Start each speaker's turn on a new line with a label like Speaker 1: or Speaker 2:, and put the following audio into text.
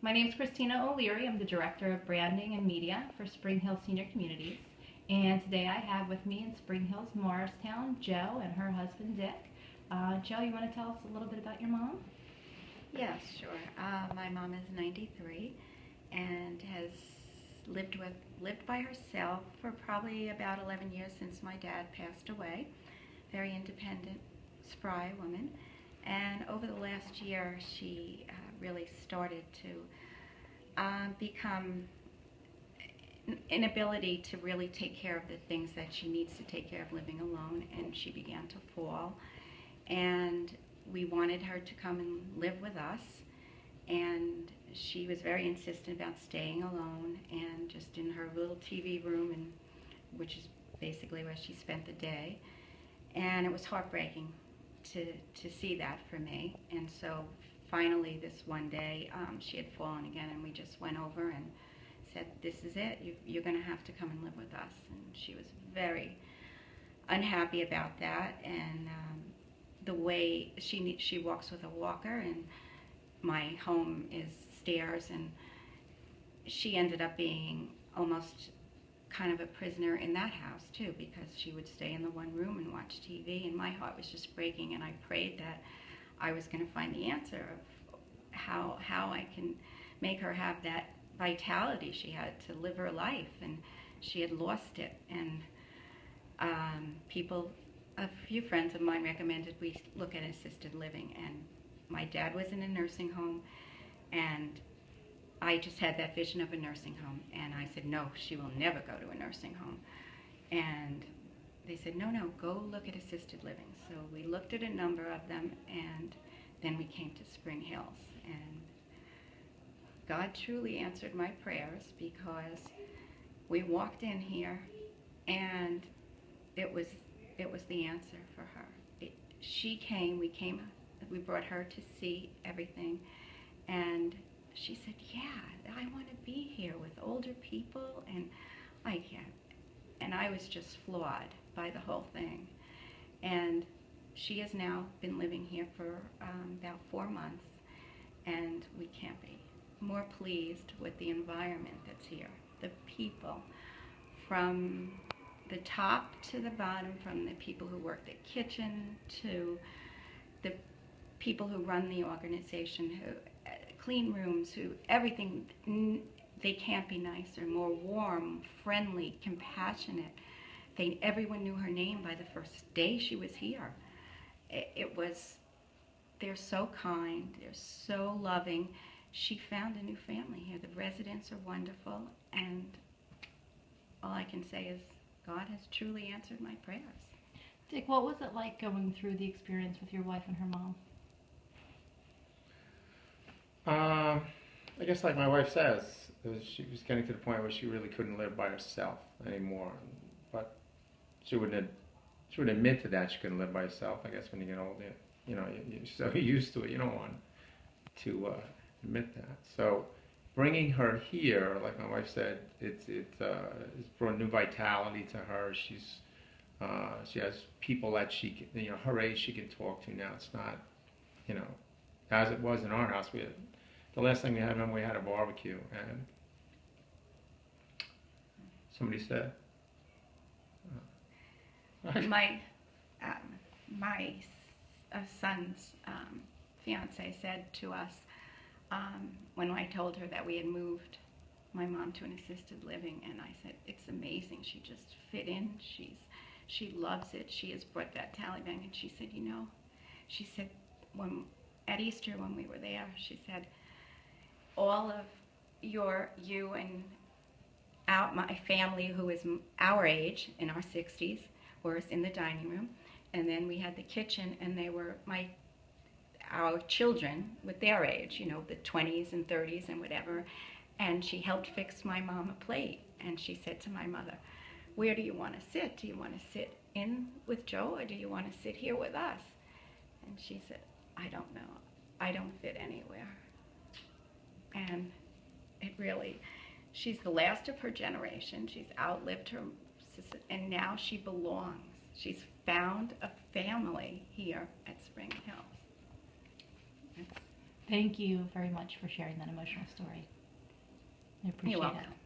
Speaker 1: My name is Christina O'Leary. I'm the Director of Branding and Media for Spring Hills Senior Communities. And today I have with me in Spring Hills Morristown, Joe and her husband Dick. Joe, you want to tell us a little bit about your mom?
Speaker 2: Yes, sure. My mom is 93 and has lived by herself for probably about 11 years since my dad passed away. Very independent, spry woman. And over the last year, she really started to become an ability to really take care of the things that she needs to take care of living alone, and she began to fall. And we wanted her to come and live with us, and she was very insistent about staying alone and just in her little TV room, and which is basically where she spent the day. And it was heartbreaking to see that for me. And so finally this one day she had fallen again, and we just went over and said, this is it, you're going to have to come and live with us. And she was very unhappy about that, and the way she walks with a walker, and my home is stairs, and she ended up being almost kind of a prisoner in that house too, because she would stay in the one room and watch TV, and my heart was just breaking, and I prayed that I was going to find the answer of how I can make her have that vitality she had to live her life, and she had lost it. And a few friends of mine recommended we look at assisted living, and my dad was in a nursing home, and I just had that vision of a nursing home, and I said, no, she will never go to a nursing home. And they said, no, go look at assisted living. So we looked at a number of them, and then we came to Spring Hills, and God truly answered my prayers, because we walked in here and it was the answer for her. We brought her to see everything, and she said, yeah, I want to be here with older people, and I can't. And I was just floored by the whole thing. And she has now been living here for about 4 months, and we can't be more pleased with the environment that's here. The people, from the top to the bottom, from the people who work the kitchen to the people who run the organization, who clean rooms, who everything, they can't be nicer, more warm, friendly, compassionate. Everyone knew her name by the first day she was here. They're so kind, they're so loving. She found a new family here. The residents are wonderful, and all I can say is God has truly answered my prayers.
Speaker 1: Dick, what was it like going through the experience with your wife and her mom?
Speaker 3: I guess like my wife says, she was getting to the point where she really couldn't live by herself anymore. But she wouldn't admit to that she couldn't live by herself. I guess when you get older, you're so used to it, you don't want to admit that. So bringing her here, like my wife said, it's brought new vitality to her. She has people that she can, her age she can talk to now. It's not, as it was in our house. The last thing we had, remember, we had a barbecue, and somebody said,
Speaker 2: my son's fiance said to us, when I told her that we had moved my mom to an assisted living, and I said, it's amazing, she just fit in, she loves it, she has brought that tally bang. And she said, at Easter when we were there, she said, all of you and my family, who is our age, in our 60s, were in the dining room, and then we had the kitchen, and they were our children with their age, the 20s and 30s and whatever, and she helped fix my mom a plate, and she said to my mother, where do you want to sit? Do you want to sit in with Joe, or do you want to sit here with us? And she said, I don't know. I don't fit anywhere. And it really, she's the last of her generation. She's outlived her sister, and now she belongs. She's found a family here at Spring Hills.
Speaker 1: Thank you very much for sharing that emotional story. I appreciate
Speaker 2: You're welcome.
Speaker 1: it.